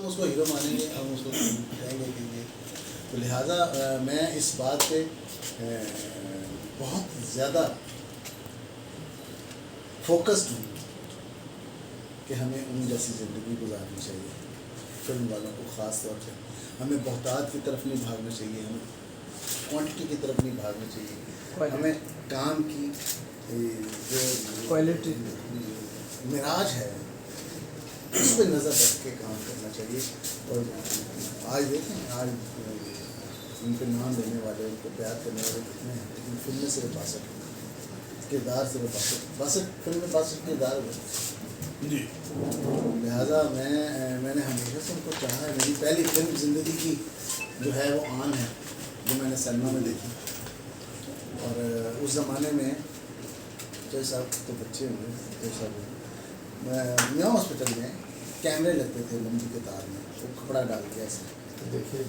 ہم اس کو ہیرو مانیں گے, ہم اس کو کہیں گے کہ یہ. تو لہٰذا میں اس بات پہ بہت زیادہ فوکسڈ ہوں کہ ہمیں ان جیسی زندگی گزارنی چاہیے. فلم والوں کو خاص طور سے ہمیں بہتات کی طرف نہیں بھاگنا چاہیے, ہمیں کوانٹٹی کی طرف نہیں بھاگنا چاہیے, ہمیں کام کی جو کوالٹی معراج ہے اس پہ نظر رکھ کے کام کرنا چاہیے. اور آج دیکھیں آج ان پہ نام دینے والے, ان کو پیار کرنے والے کتنے ہیں, لیکن فلم میں صرف 62 کردار, صرف 62 فلم میں 62 کردار ہوئے جی. لہٰذا میں نے ہمیشہ سے ان کو چاہا ہے. میری پہلی فلم زندگی کی جو ہے وہ آن ہے, جو میں نے سینما میں دیکھی. اور اس زمانے میں جو صاحب تو بچے ہوئے, جو صاحب میاں ہاسپٹل میں کیمرے لگتے تھے لمبی قطار میں, وہ کپڑا ڈال کے ایسے دیکھے.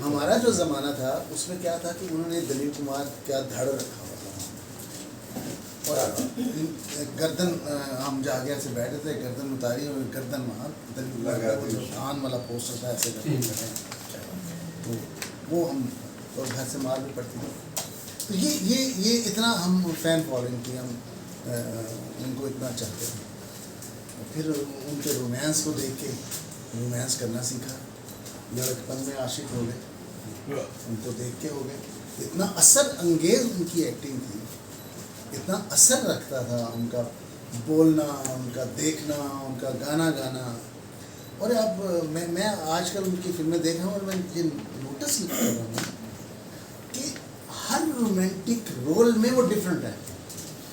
ہمارا جو زمانہ تھا اس میں کیا تھا کہ انہوں نے دلیپ کمار کا دھڑ رکھا ہوا تھا, اور گردن ہم جا کے ایسے بیٹھے تھے, گردن اتاری اور گردن وہاں دلیپ کمار کا وہ جو آن والا پوسٹر تھا ایسے تو وہ ہم اور گھر سے مار بھی پڑتی تھی. تو یہ اتنا ہم فین فالوئنگ تھی, ہم ان کو اتنا چاہتے تھے. پھر ان کے رومانس کو دیکھ کے رومانس کرنا سیکھا, لڑکپن میں عاشق ہو گئے, ان کو دیکھ کے ہو گئے. اتنا اثر انگیز ان کی ایکٹنگ تھی, اتنا اثر رکھتا تھا ان کا بولنا, ان کا دیکھنا, ان کا گانا گانا. اور اب میں آج کل ان کی فلمیں دیکھ رہا ہوں اور میں یہ نوٹس کر رہا ہوں کہ ہر رومانٹک رول میں وہ ڈفرینٹ ہے,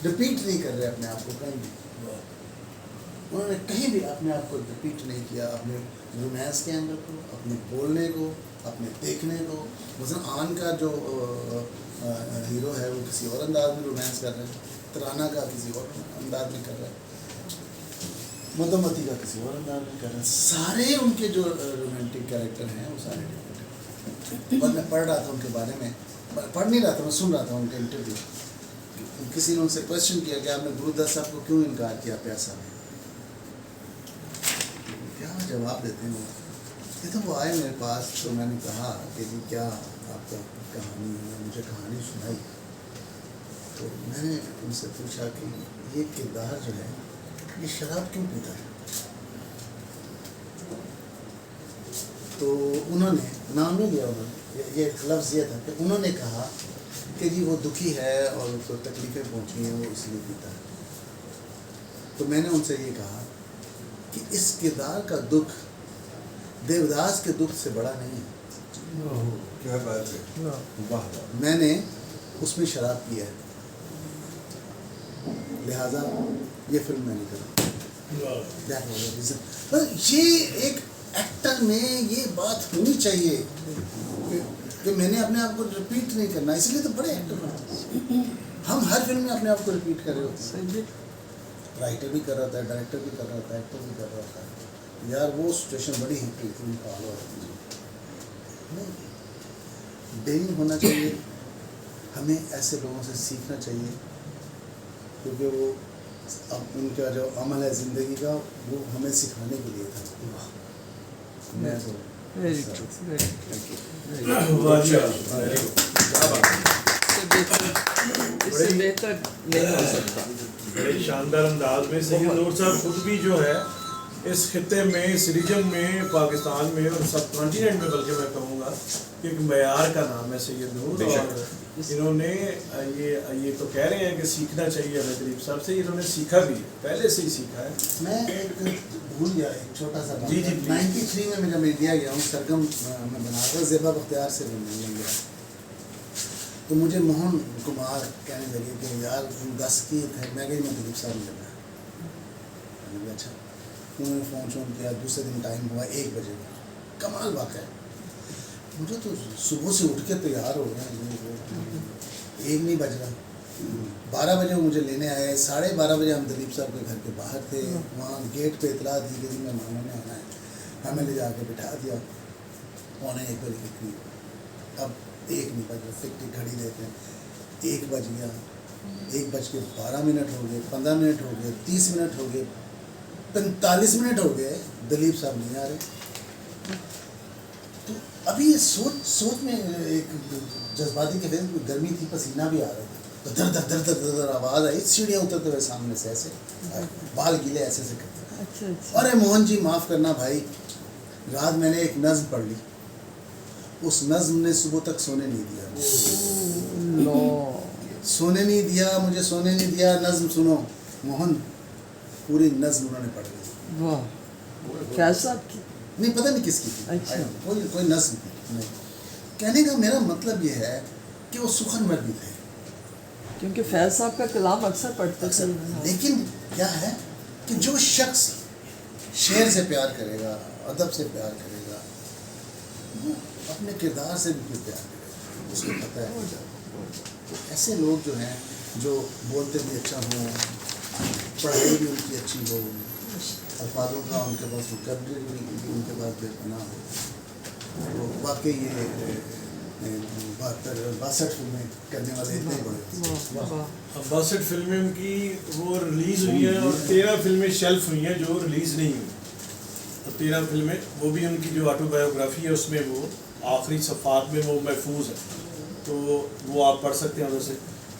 رپیٹ نہیں کر رہے اپنے آپ کو کہیں بھی. انہوں نے کہیں بھی اپنے آپ کو رپیٹ نہیں کیا, اپنے رومانس کے اندر کو, اپنے بولنے کو, اپنے دیکھنے کو. مثلا آن کا جو ہیرو ہے وہ کسی اور انداز میں رومانس کر رہے ہیں, ترانہ کا کسی اور انداز میں کر رہا ہے, مدھومتی کا کسی اور انداز میں کر رہے ہیں. سارے ان کے جو رومانٹک کیریکٹر ہیں وہ سارے ڈفرینٹ ہیں. اور میں پڑھ رہا تھا ان کے بارے میں, پڑھ نہیں رہا تھا, میں سن رہا تھا ان کے انٹرویو. کسی نے ان سے کوشچن کیا کہ آپ نے گرودت صاحب کو کیوں انکار کیا پیاسا میں, کیا جواب دیتے ہیں وہ. یہ تو وہ آئے میرے پاس تو میں نے کہا کہ جی کیا آپ کا کہانی ہے, مجھے کہانی سنائی. تو میں نے ان سے پوچھا کہ یہ کردار جو ہے یہ شراب کیوں پیتا ہے. تو انہوں نے نام نہیں لیا, انہوں نے یہ لفظ یہ تھا کہ انہوں نے کہا کہ جی وہ دکھی ہے اور اس کو تکلیفیں پہنچی ہیں, وہ اس لیے پیتا ہے. تو میں نے ان سے یہ کہا کہ اس کردار کا دکھ دیوداس کے دکھ سے بڑا نہیں ہے. کیا بات ہے, میں نے اس میں شراب پیا ہے, لہذا یہ فلم میں نے کرا. یہ ایک ایکٹر میں یہ بات ہونی چاہیے کہ میں نے اپنے آپ کو رپیٹ نہیں کرنا. اس لیے تو بڑے ایکٹر ہیں, ہم ہر فلم میں اپنے آپ کو رپیٹ کر رہے ہوتے ہیں. رائٹر بھی کر رہا ہوتا ہے, ڈائریکٹر بھی کر رہا ہوتا ہے, ایکٹر بھی کر رہا ہوتا ہے. یار وہ سچویشن بڑی ہی فالو نہیں, ڈیرنگ ہونا چاہیے. ہمیں ایسے لوگوں سے سیکھنا چاہیے, کیونکہ وہ اب ان کا جو عمل ہے زندگی کا وہ ہمیں سکھانے کے لیے تھا. میں تو بڑے شاندار انداز میں سید نور صاحب خود بھی جو ہے اس خطے میں, اس ریجن میں, پاکستان میں اور سب کانٹیننٹ میں بلکہ میں کہوں گا کہ ایک معیار کا نام ہے سید نور. اور انہوں نے یہ تو کہہ رہے ہیں کہ سیکھنا چاہیے ہمیں دلیپ صاحب سے, انہوں نے سیکھا بھی ہے, پہلے سے ہی سیکھا ہے. میں ایک بھول گیا ایک چھوٹا سا بات. جی 93 میں جب میں انڈیا گیا ہوں, سرگم میں بنا رہا, زیبا بختیار سے ملنے گیا, تو مجھے موہن کمار کہنے لگے کہ یار 10 کی ہے. میں گئی, میں دلیپ صاحب نے لگا. میں نے اچھا. انہوں نے فون کیا, دوسرے دن ٹائم ہوا 1 بجے کا. کمال واقع ہے, مجھے تو صبح سے اٹھ کے تیار ہو گئے, 1 نہیں بج رہا. 12 بجے وہ مجھے لینے آئے. 12:30 بجے ہم دلیپ صاحب کے گھر کے باہر تھے. وہاں گیٹ پہ اطلاع دی گئی مہمانوں نے آنا ہے. ہمیں لے جا کے بٹھا دیا 1:45 بجے کے قریب. اب 1 نہیں بج رہا, ٹک ٹک گھڑی دیتے ہیں, 1 بج گیا, 1:12 ہو گئے, 15 منٹ ہو گئے, 30 منٹ ہو گئے, 45 منٹ ہو گئے, دلیپ صاحب نہیں آ رہے. تو ابھی یہ سوچ میں ایک جذباتی کے فیلم گرمی تھی, پسینہ بھی آ رہا تھا, در در در در در آواز آئی, سیڑھیاں اترتے ہوئے سامنے سے ایسے بال گیلے ایسے سے کرتے. ارے موہن جی معاف کرنا بھائی, رات میں نے ایک نظم پڑھ لی, اس نظم نے صبح تک سونے نہیں دیا, سونے نہیں دیا, مجھے سونے نہیں دیا. نظم سنو موہن, پوری نظم انہوں نے پڑھ لی. واہ, فیض صاحب کی نہیں پتہ نہیں کس کی تھی, اچھا. کوئی نظم نہیں. کہنے کا میرا مطلب یہ ہے کہ وہ سخنور بھی تھے, کیونکہ فیض صاحب کا کلام اکثر پڑھتے تھے. لیکن کیا ہے کہ جو شخص شعر سے پیار کرے گا, ادب سے پیار کرے گا, وہ اپنے کردار سے بھی پھر پیار کرے گا. اس کو پتہ ہے ایسے لوگ جو ہیں جو بولتے بھی اچھا ہوں, پڑھائی بھی ان کی اچھی ہو, الفاظوں کا ان کے پاس وکیبلری بھی ان کے پاس بے پناہ ہو, تو واقعی یہ 62 فلمیں کرنے والے اتنے بڑے. اب 62 فلمیں ان کی وہ ریلیز ہوئی ہیں, اور 13 فلمیں شیلف ہوئی ہیں جو ریلیز نہیں ہوئی. اور 13 فلمیں وہ بھی ان کی جو آٹو بایوگرافی ہے اس میں وہ آخری صفحات میں وہ محفوظ ہے, تو وہ آپ پڑھ سکتے ہیں ادھر سے.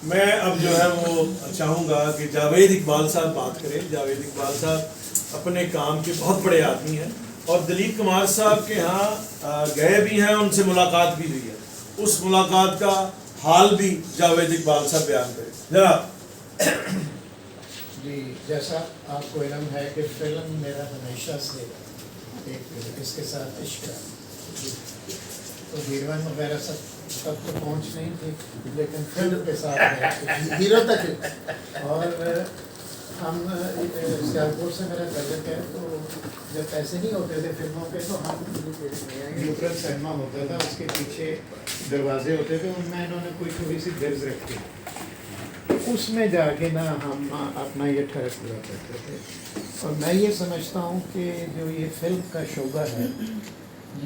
میں اب جو ہے وہ چاہوں گا کہ جاوید اقبال صاحب بات کریں. جاوید اقبال صاحب اپنے کام کے بہت بڑے آدمی ہیں, اور دلیپ کمار صاحب کے ہاں گئے بھی ہیں, ان سے ملاقات بھی ہوئی ہے. اس ملاقات کا حال بھی جاوید اقبال صاحب بیان کریں ذرا. جی, جیسا آپ کو علم ہے کہ فلم میرا ہمیشہ سے ایک اس کے ساتھ عشق ہے, تو ہیروئن وغیرہ سب تک تو پہنچ نہیں تھی, لیکن فلم کے ساتھ ہے ہیرو تک. اور ہم سیالکوٹ سے میرا تعلق ہے, تو جب پیسے نہیں ہوتے تھے فلموں کے تو ہم نیوٹرل سنیما ہوتا تھا, اس کے پیچھے دروازے ہوتے تھے, ان میں انہوں نے کوئی تھوڑی سی درز رکھی, اس میں جا کے نا ہم اپنا یہ ٹھہر پورا کرتے تھے. اور میں یہ سمجھتا ہوں کہ جو یہ فلم کا شعبہ ہے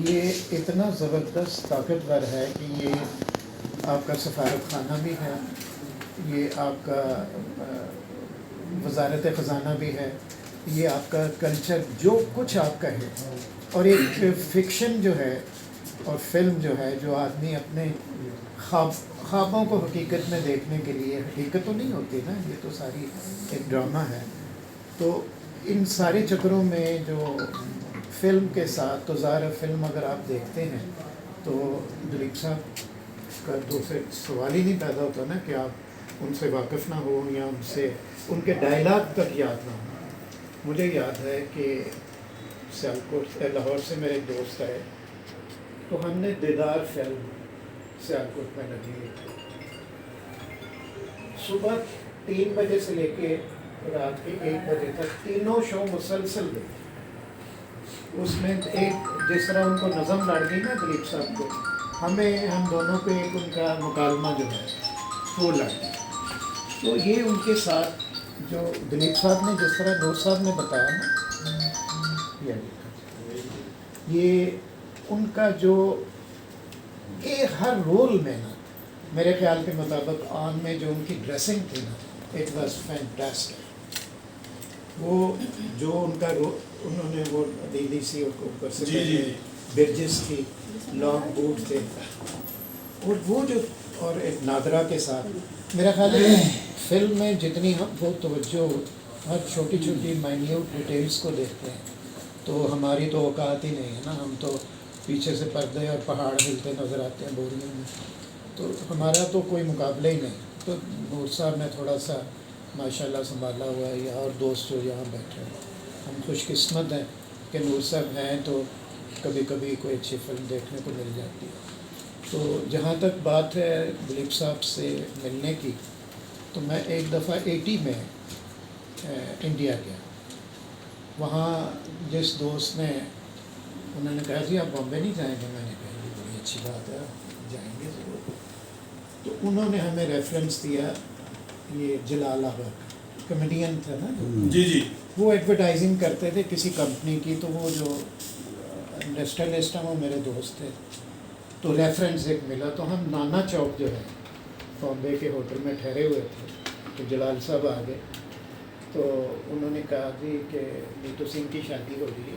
یہ اتنا زبردست طاقتور ہے کہ یہ آپ کا سفارت خانہ بھی ہے, یہ آپ کا وزارت خزانہ بھی ہے, یہ آپ کا کلچر جو کچھ آپ کا ہے. اور ایک فکشن جو ہے اور فلم جو ہے, جو آدمی اپنے خوابوں کو حقیقت میں دیکھنے کے لیے, حقیقت تو نہیں ہوتی نا, یہ تو ساری ایک ڈرامہ ہے, تو ان سارے چکروں میں جو فلم کے ساتھ, تو ظاہر فلم اگر آپ دیکھتے ہیں تو دلیپ صاحب کا دوسرے سوال ہی نہیں پیدا ہوتا نا کہ آپ ان سے واقف نہ ہوں یا ان سے ان کے ڈائلاگ تک یاد نہ ہوں. مجھے یاد ہے کہ سیالکوٹ لاہور سے میرے دوست آئے, تو ہم نے دیدار فلم سیالکوٹ میں لگی, صبح 3 بجے سے لے کے رات کے 1 بجے تک تینوں شو مسلسل دیکھے. اس میں ایک جس طرح ان کو نظم لڑ گئی نا دلیپ صاحب کو, ہم دونوں کو ایک ان کا مکالمہ جو ہے وہ لڑ گیا. تو یہ ان کے ساتھ جو دلیپ صاحب نے جس طرح نور صاحب نے بتایا نا, یہ ان کا جو ہر رول میں نا, میرے خیال کے مطابق آن میں جو ان کی ڈریسنگ تھی نا, اٹ واز فینٹاسٹک. وہ جو ان کا انہوں نے وہ ڈیلی سی اوپر سے برجس تھی, لانگ بوٹ تھے, اور وہ جو اور ایک نادرا کے ساتھ میرا خیال ہے فلم میں جتنی ہم وہ توجہ ہر چھوٹی چھوٹی مائنیوٹ ڈیٹیلس کو دیکھتے ہیں, تو ہماری تو اوقات ہی نہیں ہے نا, ہم تو پیچھے سے پردے اور پہاڑ ہلتے نظر آتے ہیں بوریوں میں, تو ہمارا تو کوئی مقابلہ ہی نہیں. تو نور صاحب نے تھوڑا سا ماشاءاللہ سنبھالا ہوا ہے, یا اور دوست جو یہاں بیٹھے ہیں, ہم خوش قسمت ہیں کہ نور صاحب ہیں, تو کبھی کبھی کوئی اچھی فلم دیکھنے کو مل جاتی ہے. تو جہاں تک بات ہے دلیپ صاحب سے ملنے کی, تو میں ایک دفعہ 80 میں انڈیا گیا. وہاں جس دوست نے انہوں نے کہا جی آپ بامبے نہیں جائیں گے, میں نے کہا یہ بڑی اچھی بات ہے, جائیں گے ضرور. تو انہوں نے ہمیں ریفرنس دیا, یہ جلال آباد کمیڈین تھا نا جی وہ ایڈورٹائزنگ کرتے تھے کسی کمپنی کی, تو وہ جو انڈسٹریلسٹ ہیں وہ میرے دوست تھے, تو ریفرنس ایک ملا. تو ہم نانا چوک جو ہے بامبے کے ہوٹل میں ٹھہرے ہوئے تھے, تو جلال صاحب آ گئے, تو انہوں نے کہا جی کہ نیتو سنگھ کی شادی ہو رہی ہے,